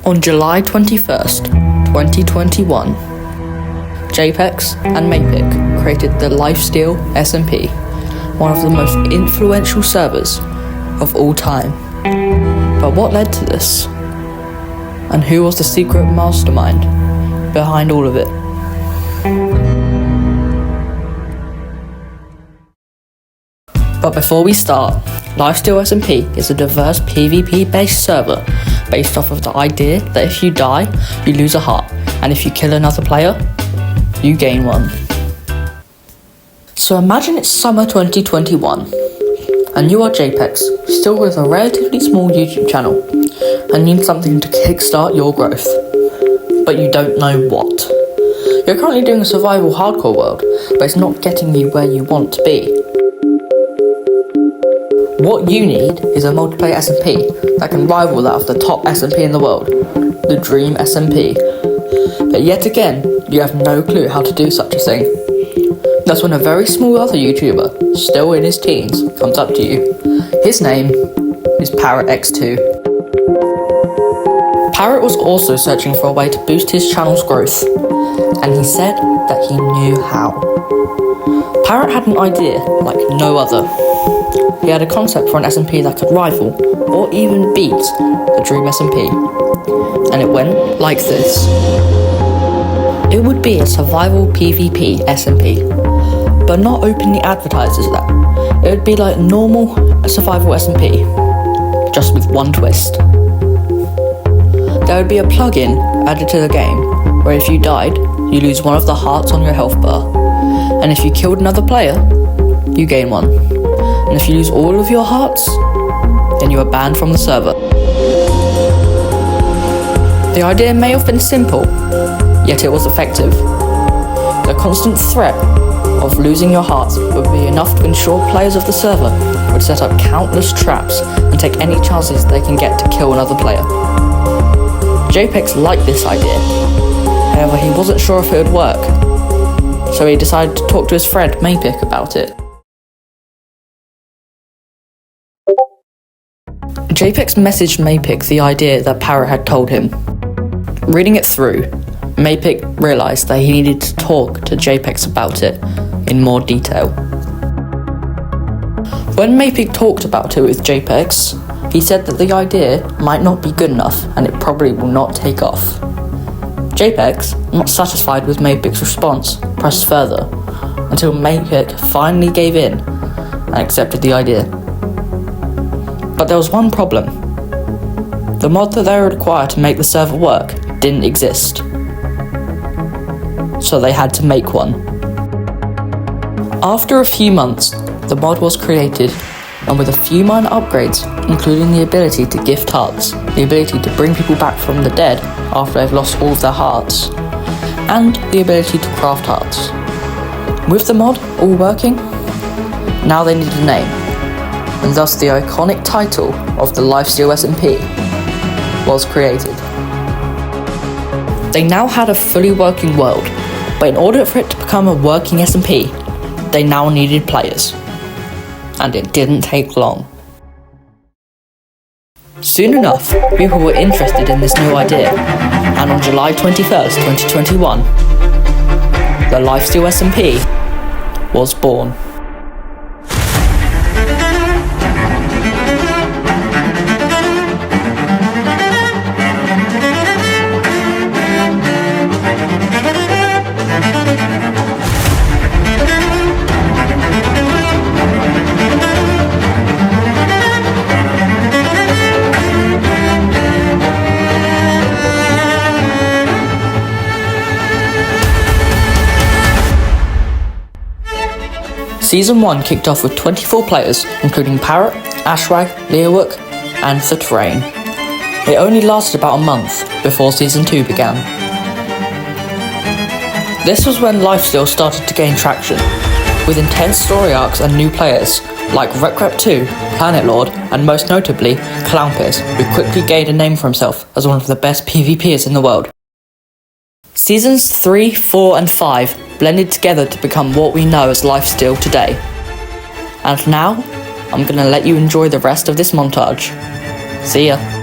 On July 21st, 2021, JPEX and Micheal created the Lifesteal SMP, one of the most influential servers of all time. But what led to this? And who was the secret mastermind behind all of it? But before we start, Lifesteal SMP is a diverse PvP-based server based off of the idea that if you die, you lose a heart, and if you kill another player, you gain one. So imagine it's summer 2021, and you are JPEX, still with a relatively small YouTube channel, and need something to kickstart your growth, but you don't know what. You're currently doing a survival hardcore world, but it's not getting you where you want to be. What you need is a multiplayer SMP that can rival that of the top SMP in the world, the Dream SMP. But yet again, you have no clue how to do such a thing. That's when a very small other YouTuber, still in his teens, comes up to you. His name is Parrot X2. Parrot was also searching for a way to boost his channel's growth, and he said that he knew how. Parrot had an idea like no other. He had a concept for an SMP that could rival, or even beat, the Dream SMP. And it went like this. It would be a survival PvP SMP, but not openly advertised as that. It would be like normal survival SMP, just with one twist. There would be a plugin added to the game, where if you died, you lose one of the hearts on your health bar. And if you killed another player, you gain one. And if you lose all of your hearts, then you are banned from the server. The idea may have been simple, yet it was effective. The constant threat of losing your hearts would be enough to ensure players of the server would set up countless traps and take any chances they can get to kill another player. JPEX liked this idea, however he wasn't sure if it would work, so he decided to talk to his friend Micheal about it. JPEX messaged Micheal the idea that Parrot had told him. Reading it through, Micheal realised that he needed to talk to JPEX about it in more detail. When Micheal talked about it with JPEX, he said that the idea might not be good enough and it probably will not take off. JPEX, not satisfied with Micheal's response, pressed further, until Micheal finally gave in and accepted the idea. But there was one problem. The mod that they would require to make the server work didn't exist. So they had to make one. After a few months, the mod was created, and with a few minor upgrades, including the ability to gift hearts, the ability to bring people back from the dead after they've lost all of their hearts, and the ability to craft hearts. With the mod all working, now they needed a name, and thus the iconic title of the Lifesteal SMP was created. They now had a fully working world, but in order for it to become a working SMP, they now needed players. And it didn't take long. Soon enough, people were interested in this new idea, and on July 21st, 2021, the Lifesteal SMP was born. Season 1 kicked off with 24 players, including Parrot, Ashwag, Leawook, and The Terrain. It only lasted about a month before Season 2 began. This was when Lifesteal started to gain traction, with intense story arcs and new players like Recrep2, Planet Lord, and most notably, Clownpiss, who quickly gained a name for himself as one of the best PvPers in the world. Seasons 3, 4 and 5 blended together to become what we know as Lifesteal today. And now, I'm gonna let you enjoy the rest of this montage. See ya.